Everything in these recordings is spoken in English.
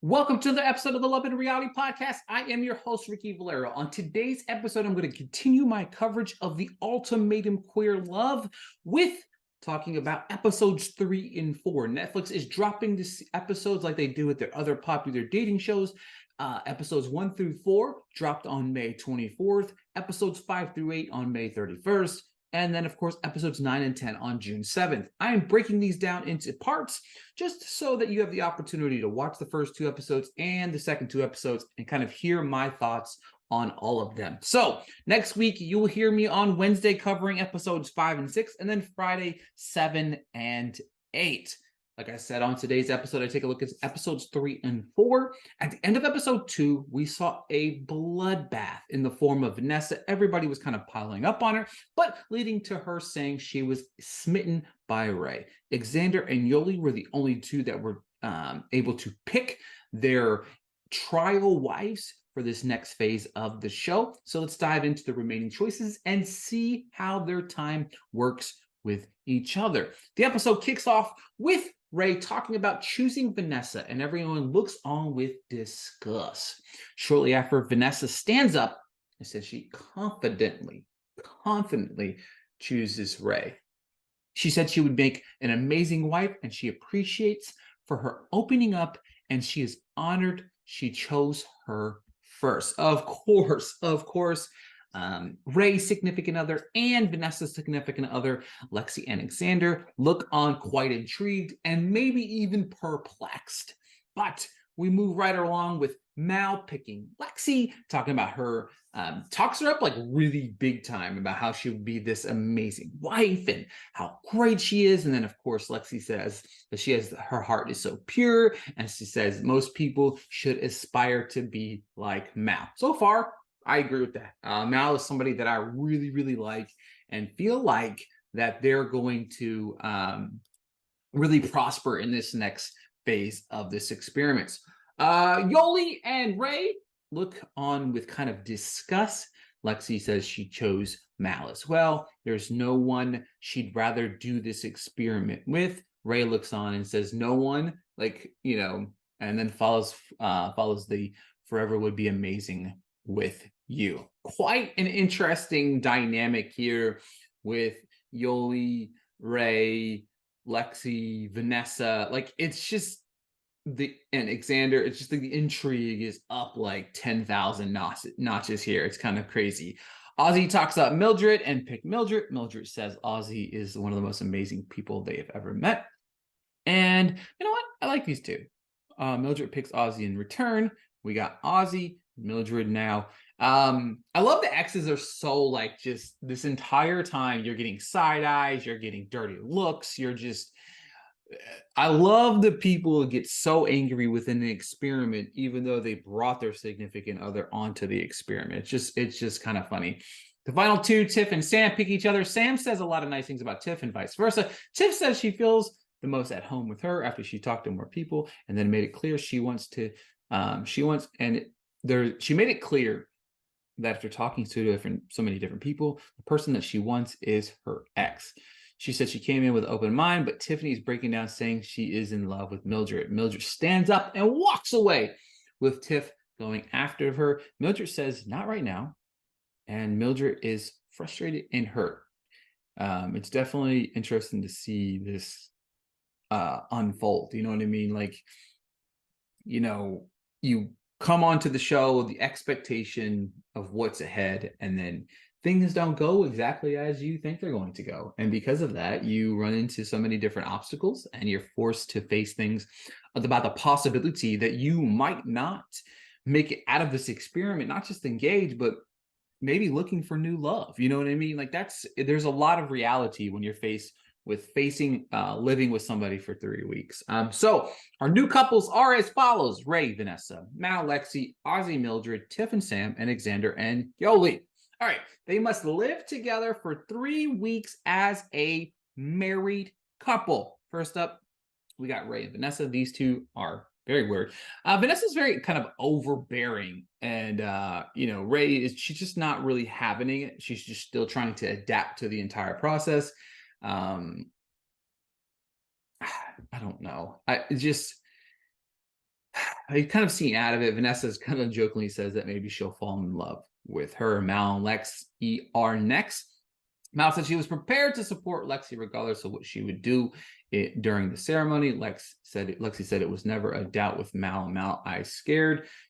Welcome to the episode of the Love and Reality Podcast. I am your host, Ricky Valero. On today's episode, I'm going to continue my coverage of the Ultimatum Queer Love with talking about episodes 3 and 4. Netflix is dropping these episodes like they do with their other popular dating shows. Episodes 1 through 4 dropped on May 24th, episodes 5 through 8 on May 31st, and then, of course, episodes 9 and 10 on June 7th. I am breaking these down into parts just so that you have the opportunity to watch the first 2 episodes and the second 2 episodes and kind of hear my thoughts on all of them. So next week, you'll hear me on Wednesday covering episodes 5 and 6, and then Friday 7 and 8. Like I said, on today's episode, I take a look at episodes 3 and 4. At the end of episode 2, we saw a bloodbath in the form of Vanessa. Everybody was kind of piling up on her, but leading to her saying she was smitten by Ray. Xander and Yoli were the only two that were able to pick their trial wives for this next phase of the show. So let's dive into the remaining choices and see how their time works with each other. The episode kicks off with Ray talking about choosing Vanessa, and everyone looks on with disgust. Shortly after, Vanessa stands up and says she confidently chooses Ray. She said she would make an amazing wife, and she appreciates for her opening up, and she is honored she chose her first. Of course, Ray's significant other and Vanessa's significant other, Lexi and Xander, look on quite intrigued and maybe even perplexed. But we move right along with Mal picking Lexi, talking about her, talks her up like really big time about how she would be this amazing wife and how great she is. And then, of course, Lexi says that her heart is so pure. And she says most people should aspire to be like Mal. So far, I agree with that. Mal is somebody that I really, really like and feel like that they're going to really prosper in this next phase of this experiment. Yoli and Ray look on with kind of disgust. Lexi says she chose Mal as well. There's no one she'd rather do this experiment with. Ray looks on and says no one, and then follows the forever would be amazing with you. Quite an interesting dynamic here with Yoli, Ray, Lexi, Vanessa. It's just and Xander, it's just the intrigue is up like 10,000 notches here. It's kind of crazy. Ozzy talks about Mildred and pick Mildred. Mildred says Ozzy is one of the most amazing people they have ever met. And you know what? I like these two. Mildred picks Ozzy in return. We got Ozzy, Mildred now. I love the X's are so just this entire time you're getting side eyes, you're getting dirty looks, I love the people who get so angry within an experiment, even though they brought their significant other onto the experiment. It's just kind of funny. The final two, Tiff and Sam, pick each other. Sam says a lot of nice things about Tiff and vice versa. Tiff says she feels the most at home with her after she talked to more people and then made it clear she made it clear that after talking to so many different people, the person that she wants is her ex. She said she came in with an open mind, but Tiffany's breaking down saying she is in love with Mildred. Mildred stands up and walks away with Tiff going after her. Mildred says, not right now. And Mildred is frustrated and hurt. It's definitely interesting to see this unfold. You know what I mean? You come onto the show with the expectation of what's ahead, and then things don't go exactly as you think they're going to go. And because of that, you run into so many different obstacles and you're forced to face things about the possibility that you might not make it out of this experiment, not just engage, but maybe looking for new love. You know what I mean? There's a lot of reality when you're facing living with somebody for 3 weeks. So our new couples are as follows: Ray, Vanessa, Mal, Lexi, Ozzy, Mildred, Tiff and Sam, and Xander and Yoli. All right, they must live together for 3 weeks as a married couple. First up, we got Ray and Vanessa. These two are very weird. Vanessa's very kind of overbearing, and she's just not really having it. She's just still trying to adapt to the entire process. I don't know. I kind of seen out of it. Vanessa's kind of jokingly says that maybe she'll fall in love with her. Mal and Lexi are next. Mal said she was prepared to support Lexi regardless of what she would do during the ceremony. Lexi said it was never a doubt with Mal. And Mal,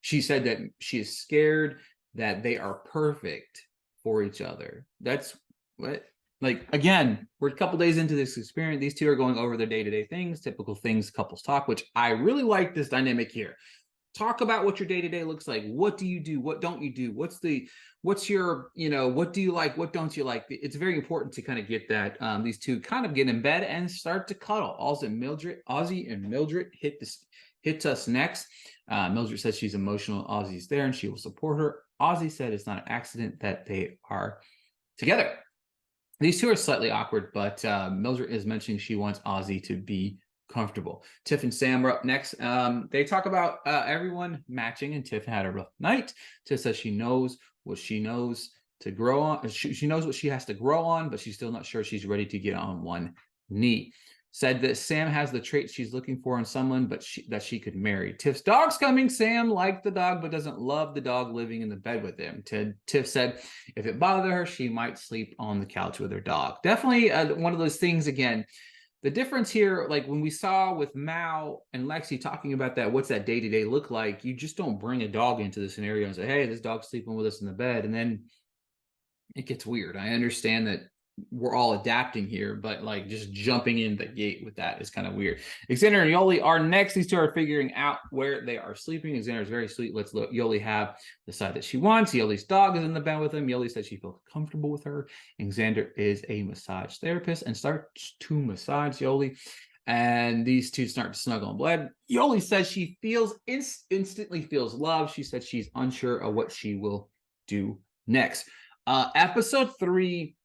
she said that she is scared that they are perfect for each other. That's what, like, again, we're a couple days into this experience. These two are going over their day-to-day things, typical things couples talk, which I really like this dynamic here. Talk about what your day-to-day looks like. What do you do? What don't you do? What's your, what do you like? What don't you like? It's very important to kind of get that. These two kind of get in bed and start to cuddle. Ozzy and Mildred hit us next. Mildred says she's emotional. Ozzy's there and she will support her. Ozzy said it's not an accident that they are together. These two are slightly awkward, but Mildred is mentioning she wants Ozzy to be comfortable. Tiff and Sam are up next. They talk about everyone matching, and Tiff had a rough night. Tiff says she knows what she knows to grow on. She knows what she has to grow on, but she's still not sure she's ready to get on one knee. Said that Sam has the traits she's looking for in someone, but that she could marry. Tiff's dog's coming. Sam liked the dog, but doesn't love the dog living in the bed with him. Tiff said if it bothered her, she might sleep on the couch with her dog. Definitely one of those things, again, the difference here, like when we saw with Mal and Lexi talking about that, what's that day-to-day look like? You just don't bring a dog into the scenario and say, hey, this dog's sleeping with us in the bed. And then it gets weird. I understand that we're all adapting here, but like just jumping in the gate with that is kind of weird. Xander and Yoli are next. These two are figuring out where they are sleeping. Xander is very sweet. Let's let Yoli have the side that she wants. Yoli's dog is in the bed with him. Yoli says she feels comfortable with her. Xander is a massage therapist and starts to massage Yoli. And these two start to snuggle in bed. Yoli says she feels instantly feels love. She said she's unsure of what she will do next. Episode 3.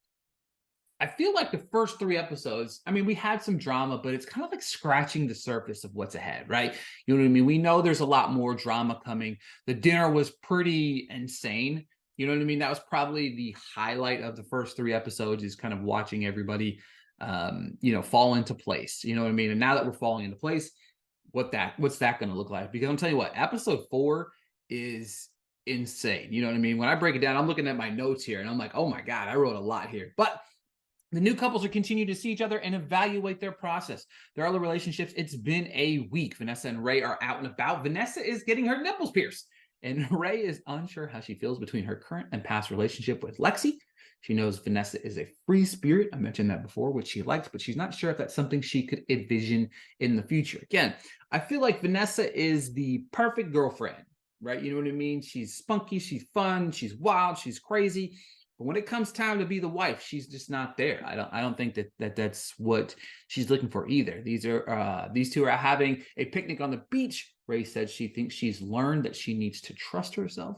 I feel like the first 3 episodes, I mean, we had some drama, but it's kind of like scratching the surface of what's ahead, right? You know what I mean? We know there's a lot more drama coming. The dinner was pretty insane. You know what I mean? That was probably the highlight of the first 3 episodes, is kind of watching everybody, fall into place. You know what I mean? And now that we're falling into place, what's that going to look like? Because I'm telling you what, episode 4 is insane. You know what I mean? When I break it down, I'm looking at my notes here and I'm like, oh my God, I wrote a lot here. But the new couples are continuing to see each other and evaluate their process, their other relationships. It's been a week. Vanessa and Ray are out and about. Vanessa is getting her nipples pierced, and Ray is unsure how she feels between her current and past relationship with Lexi. She knows Vanessa is a free spirit. I mentioned that before, which she likes, but she's not sure if that's something she could envision in the future. Again, I feel like Vanessa is the perfect girlfriend, right? You know what I mean? She's spunky, she's fun, she's wild, she's crazy. But when it comes time to be the wife, she's just not there. I don't think that's what she's looking for either. These two are having a picnic on the beach. Ray said she thinks she's learned that she needs to trust herself.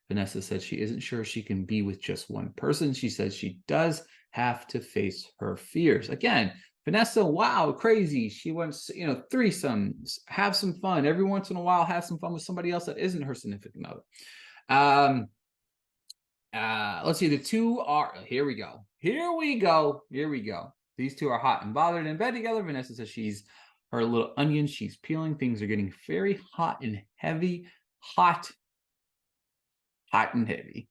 Vanessa said she isn't sure she can be with just one person. She says she does have to face her fears. Again, Vanessa, wow, crazy. She wants, threesomes, have some fun. Every once in a while, have some fun with somebody else that isn't her significant other. Let's see. The two are, here we go. These two are hot and bothered in bed together. Vanessa says she's her little onion. She's peeling. Things are getting very hot and heavy. Hot and heavy.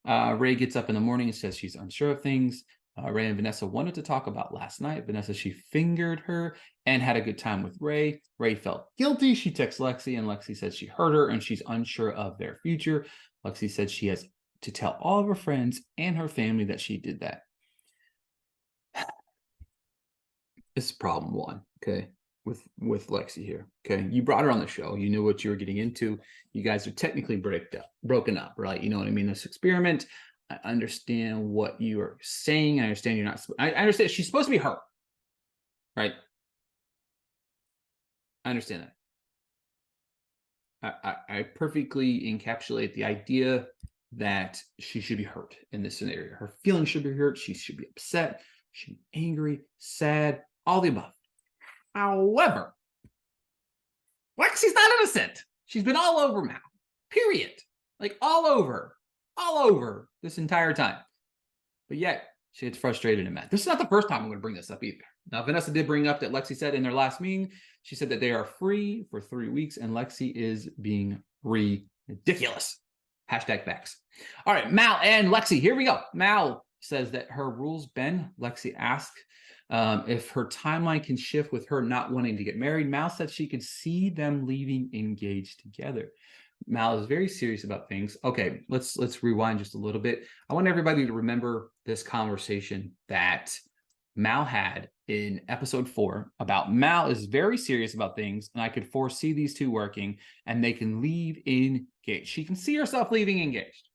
Ray gets up in the morning and says she's unsure of things. Ray and Vanessa wanted to talk about last night. Vanessa, she fingered her and had a good time with Ray. Ray felt guilty. She texts Lexi, and Lexi said she hurt her and she's unsure of their future. Lexi said she has to tell all of her friends and her family that she did that. This is problem 1, okay, with Lexi here, okay? You brought her on the show. You knew what you were getting into. You guys are technically broken up, right? You know what I mean? This experiment. I understand what you are saying. I understand you're not. I understand she's supposed to be hurt, right? I understand that. I perfectly encapsulate the idea that she should be hurt in this scenario. Her feelings should be hurt. She should be upset. She should be angry, sad, all the above. However, Lexi's not innocent. She's been all over Mal, period. Like all over this entire time. But yet she gets frustrated and mad. This is not the first time I'm going to bring this up either. Now, Vanessa did bring up that Lexi said in their last meeting, she said that they are free for 3 weeks, and Lexi is being ridiculous. Hashtag facts. All right, Mal and Lexi, here we go. Mal says that her rules bend. Lexi asked if her timeline can shift with her not wanting to get married. Mal said she could see them leaving engaged together. Mal is very serious about things. Okay, let's rewind just a little bit. I want everybody to remember this conversation that Mal had in episode 4 about Mal is very serious about things, and I could foresee these two working, and they can leave engaged. She can see herself leaving engaged.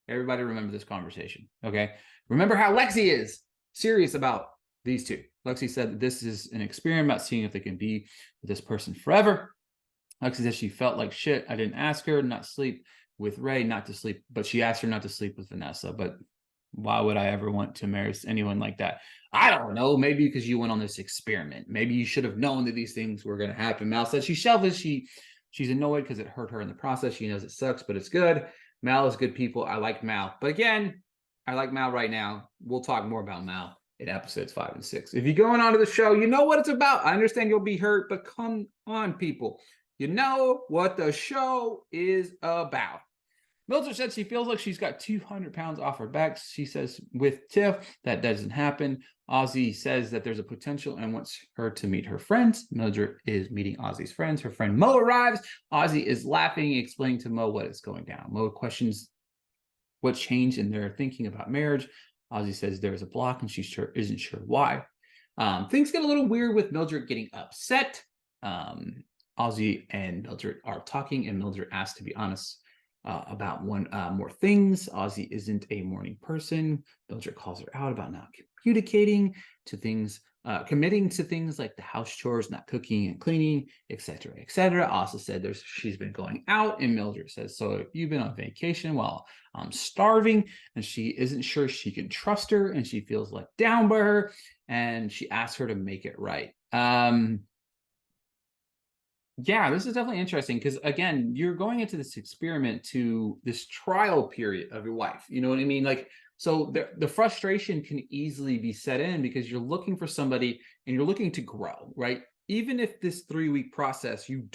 Everybody remember this conversation, okay? Remember how Lexi is serious about these two. Lexi said that this is an experiment about seeing if they can be with this person forever. Lexi said she felt like shit. I didn't ask her not to sleep with Ray, not to sleep, but she asked her not to sleep with Vanessa. But why would I ever want to marry anyone like that? I don't know. Maybe because you went on this experiment. Maybe you should have known that these things were going to happen. Mal said she's selfish. She's annoyed because it hurt her in the process. She knows it sucks, but it's good. Mal is good people. I like Mal. But again, I like Mal right now. We'll talk more about Mal in episodes 5 and 6. If you're going on to the show, you know what it's about. I understand you'll be hurt, but come on, people. You know what the show is about. Mildred said she feels like she's got 200 pounds off her back. She says with Tiff, that doesn't happen. Ozzy says that there's a potential and wants her to meet her friends. Mildred is meeting Ozzy's friends. Her friend Mo arrives. Ozzy is laughing, explaining to Mo what is going down. Mo questions what changed in their thinking about marriage. Ozzy says there's a block and she isn't sure why. Things get a little weird with Mildred getting upset. Ozzy and Mildred are talking, and Mildred asks to be honest about one more things. Ozzy isn't a morning person. Mildred calls her out about not communicating to things, committing to things like the house chores, not cooking and cleaning, etc., etc. Also said she's been going out, and Mildred says, so you've been on vacation while I'm starving, and she isn't sure she can trust her, and she feels let down by her, and she asks her to make it right. Yeah, this is definitely interesting because, again, you're going into this experiment to this trial period of your wife. You know what I mean? Like, so the frustration can easily be set in because you're looking for somebody and you're looking to grow, right? Even if this 3-week process, you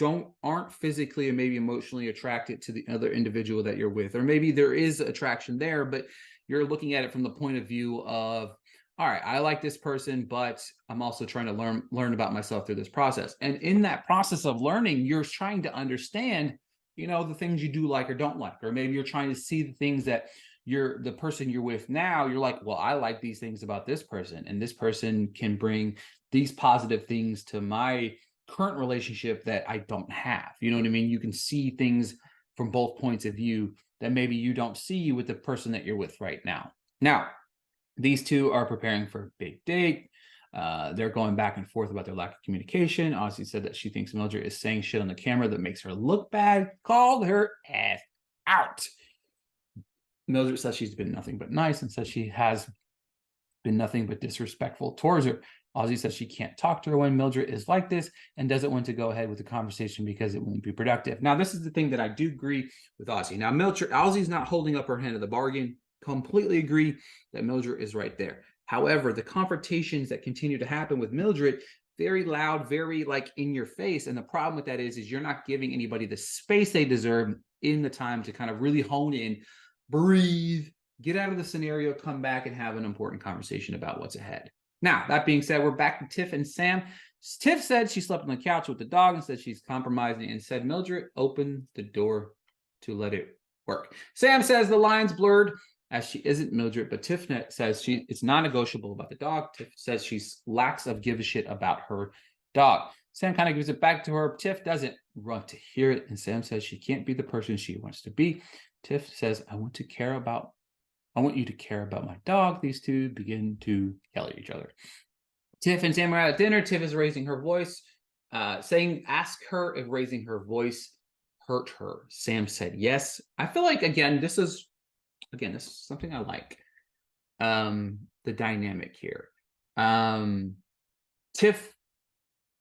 aren't physically and maybe emotionally attracted to the other individual that you're with, or maybe there is attraction there, but you're looking at it from the point of view of, all right, I like this person, but I'm also trying to learn about myself through this process. And in that process of learning, you're trying to understand, the things you do like or don't like, or maybe you're trying to see the things that the person you're with now, you're like, well, I like these things about this person, and this person can bring these positive things to my current relationship that I don't have. You know what I mean? You can see things from both points of view that maybe you don't see with the person that you're with right now. Now, these two are preparing for a big date. They're going back and forth about their lack of communication. Ozzy said that she thinks Mildred is saying shit on the camera that makes her look bad. Called her ass out. Mildred says she's been nothing but nice and says she has been nothing but disrespectful towards her. Ozzy says she can't talk to her when Mildred is like this and doesn't want to go ahead with the conversation because it won't be productive. Now, this is the thing that I do agree with Ozzy. Now, Ozzy's not holding up her hand of the bargain. Completely agree that Mildred is right there. However, the confrontations that continue to happen with Mildred, very loud, very like in your face. And the problem with that is you're not giving anybody the space they deserve in the time to kind of really hone in, breathe, get out of the scenario, come back and have an important conversation about what's ahead. Now, that being said, we're back to Tiff and Sam. Tiff said she slept on the couch with the dog and said she's compromising, and said Mildred opened the door to let it work. Sam says the line's blurred as she isn't Mildred, but Tiff says it's non-negotiable about the dog. Tiff says she lacks of give a shit about her dog. Sam kind of gives it back to her. Tiff doesn't want to hear it, and Sam says she can't be the person she wants to be. Tiff says, I want you to care about my dog. These two begin to yell at each other. Tiff and Sam are at dinner. Tiff is raising her voice, ask her if raising her voice hurt her. Sam said yes. I feel like, this is something I like. The dynamic here. Tiff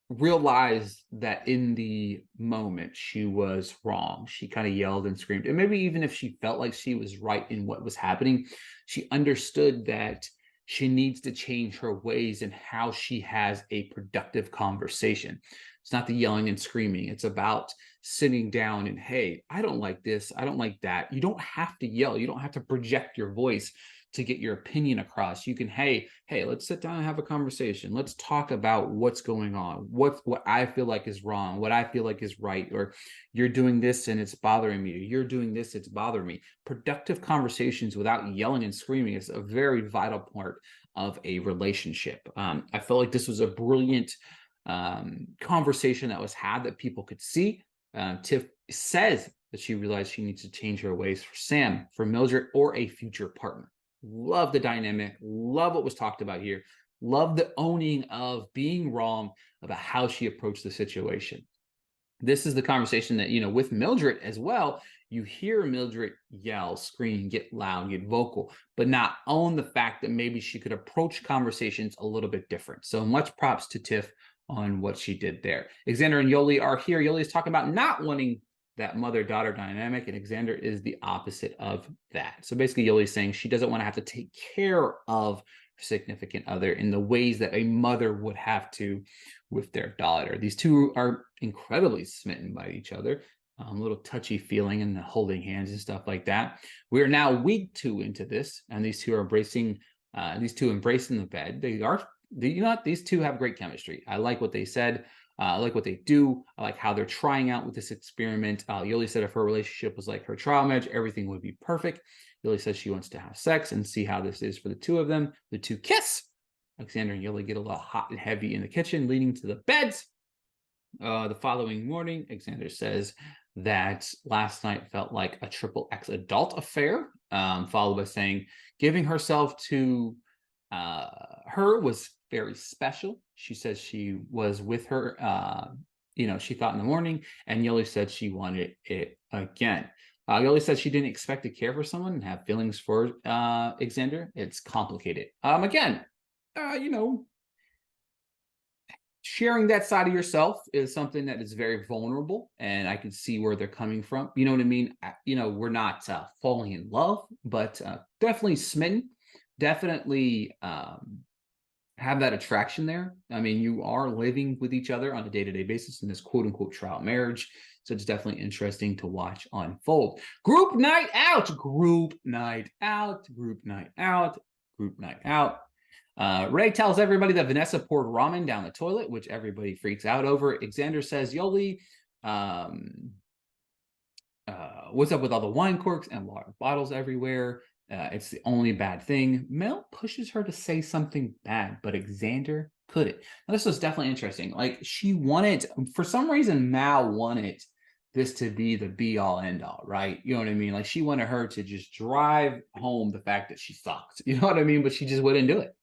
realized that in the moment she was wrong. She kind of yelled and screamed. And maybe even if she felt like she was right in what was happening, she understood that She needs to change her ways and how she has a productive conversation. It's not the yelling and screaming. It's about sitting down and, hey, I don't like this. I don't like that. You don't have to yell. You don't have to project your voice to get your opinion across. You can, hey, let's sit down and have a conversation. Let's talk about what's going on, what I feel like is wrong, what I feel like is right, or you're doing this and it's bothering me, or you're doing this, it's bothering me. Productive conversations without yelling and screaming is a very vital part of a relationship. I felt like this was a brilliant conversation that was had that people could see. Tiff says that she realized she needs to change her ways for Sam, for Mildred, or a future partner. Love the dynamic, love what was talked about here, love the owning of being wrong about how she approached the situation. This is the conversation that, with Mildred as well, you hear Mildred yell, scream, get loud, get vocal, but not own the fact that maybe she could approach conversations a little bit different. So much props to Tiff on what she did there. Xander and Yoli are here. Yoli is talking about not wanting that mother-daughter dynamic, and Xander is the opposite of that. So basically, Yoli's saying she doesn't want to have to take care of her significant other in the ways that a mother would have to with their daughter. These two are incredibly smitten by each other. A little touchy feeling and holding hands and stuff like that. We are now week 2 into this, and these two are embracing the bed. These two have great chemistry. I like what they said. I like what they do. I like how they're trying out with this experiment. Yoli said if her relationship was like her trial marriage, everything would be perfect. Yoli says she wants to have sex and see how this is for the two of them. The two kiss. Alexander and Yoli get a little hot and heavy in the kitchen, leading to the beds. The following morning, Alexander says that last night felt like a triple X adult affair, followed by saying giving herself to her was very special. She says she was with her, she thought in the morning, and Yoli said she wanted it again. Yoli said she didn't expect to care for someone and have feelings for Xander. It's complicated. Sharing that side of yourself is something that is very vulnerable, and I can see where they're coming from. You know what I mean? We're not falling in love, but definitely smitten. Definitely have that attraction there. I mean, you are living with each other on a day-to-day basis in this quote-unquote trial marriage. So it's definitely interesting to watch unfold. Group night out. Ray tells everybody that Vanessa poured ramen down the toilet, which everybody freaks out over. Xander says, Yoli, what's up with all the wine corks and water bottles everywhere? It's the only bad thing. Mel pushes her to say something bad, but Xander couldn't. Now, this was definitely interesting. Like, she wanted, for some reason, Mal wanted this to be the be-all, end-all, right? You know what I mean? Like, she wanted her to just drive home the fact that she sucked. You know what I mean? But she just wouldn't do it.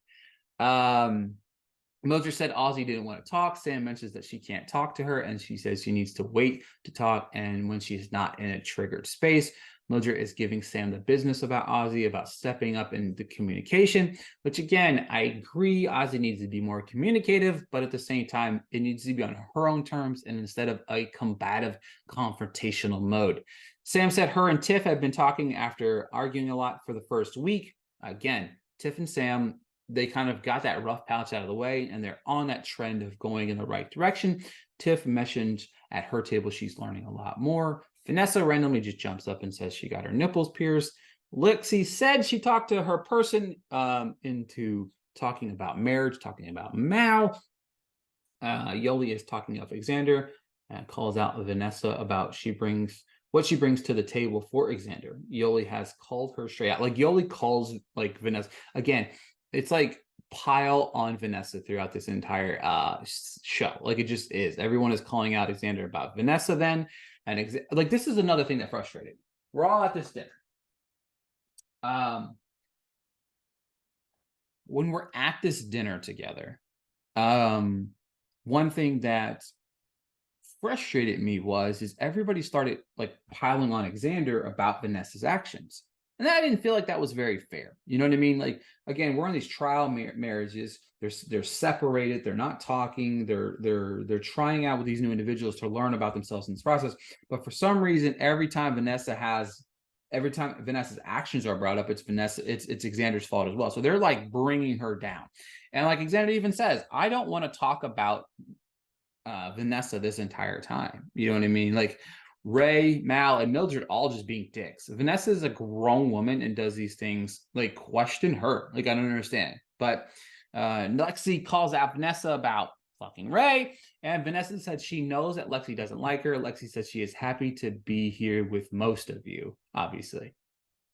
Mildred said Ozzy didn't want to talk. Sam mentions that she can't talk to her, and she says she needs to wait to talk, and when she's not in a triggered space. Mildred is giving Sam the business about Ozzy, about stepping up in the communication, which again, I agree, Ozzy needs to be more communicative, but at the same time, it needs to be on her own terms and instead of a combative, confrontational mode. Sam said her and Tiff had been talking after arguing a lot for the first week. Again, Tiff and Sam, they kind of got that rough patch out of the way, and they're on that trend of going in the right direction. Tiff mentioned at her table she's learning a lot more. Vanessa randomly just jumps up and says she got her nipples pierced. Lixie said she talked to her person into talking about marriage, talking about Mao. Yoli is talking up Xander and calls out Vanessa about what she brings to the table for Xander. Yoli has called her straight out. Like, Yoli calls like Vanessa. Again, it's like pile on Vanessa throughout this entire show. Like, it just is. Everyone is calling out Xander about Vanessa then. And like, this is another thing that frustrated me. We're all at this dinner. When we're at this dinner together, one thing that frustrated me is everybody started like piling on Xander about Vanessa's actions. And I didn't feel like that was very fair. You know what I mean? Like, again, we're on these trial marriages. They're separated. They're not talking. They're trying out with these new individuals to learn about themselves in this process. But for some reason, every time Vanessa has every time Vanessa's actions are brought up, it's Xander's fault as well. So they're like bringing her down. And like Xander even says, I don't want to talk about Vanessa this entire time. You know what I mean? Like Ray, Mal, and Mildred all just being dicks. Vanessa is a grown woman and does these things. Like, question her. Like, I don't understand. But Lexi calls out Vanessa about fucking Ray, and Vanessa said she knows that Lexi doesn't like her. Lexi says she is happy to be here with most of you. Obviously,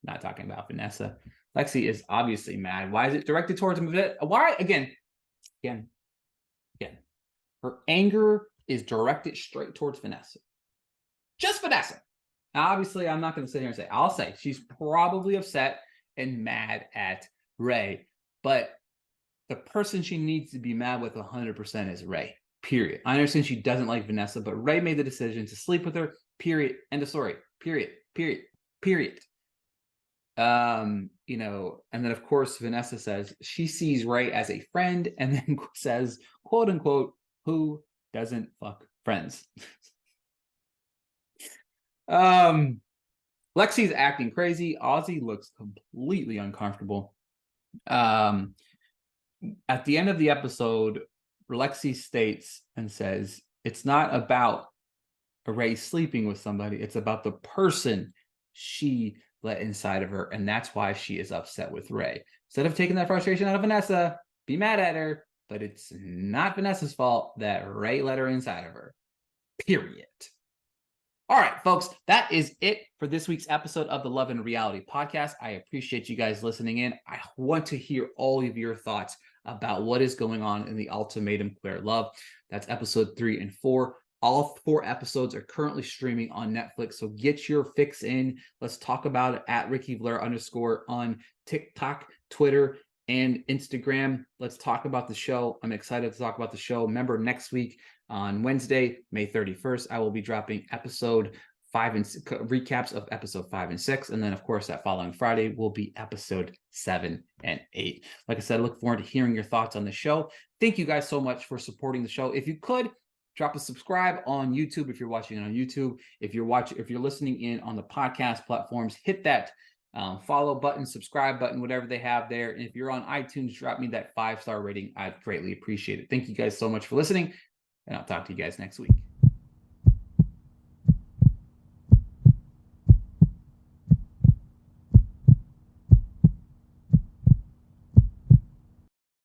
not talking about Vanessa. Lexi is obviously mad. Why is it directed towards him? Why again? Her anger is directed straight towards Vanessa. Just Vanessa. Now, obviously, I'm not going to sit here and say, I'll say she's probably upset and mad at Ray, but the person she needs to be mad with 100% is Ray, period. I understand she doesn't like Vanessa, but Ray made the decision to sleep with her, period. End of story, period. You know, and then of course, Vanessa says she sees Ray as a friend and then says, quote unquote, who doesn't fuck friends? Lexi's acting crazy. Ozzy looks completely uncomfortable. At the end of the episode, Lexi states and says, it's not about Ray sleeping with somebody. It's about the person she let inside of her. And that's why she is upset with Ray. Instead of taking that frustration out of Vanessa, be mad at her. But it's not Vanessa's fault that Ray let her inside of her. Period. All right, folks, that is it for this week's episode of the Love and Reality podcast. I appreciate you guys listening in. I want to hear all of your thoughts about what is going on in the Ultimatum Queer Love. That's episode 3 and 4. All 4 episodes are currently streaming on Netflix, so get your fix in. Let's talk about it at @RickyBlair_ on TikTok, Twitter, and Instagram. Let's talk about the show. I'm excited to talk about the show. Remember, next week on Wednesday, May 31st, I will be dropping episode 5 and recaps of episode 5 and 6. And then, of course, that following Friday will be episode 7 and 8. Like I said, I look forward to hearing your thoughts on the show. Thank you guys so much for supporting the show. If you could, drop a subscribe on YouTube if you're watching it on YouTube. If you're listening in on the podcast platforms, hit that follow button, subscribe button, whatever they have there. And if you're on iTunes, drop me that 5-star rating. I'd greatly appreciate it. Thank you guys so much for listening, and I'll talk to you guys next week.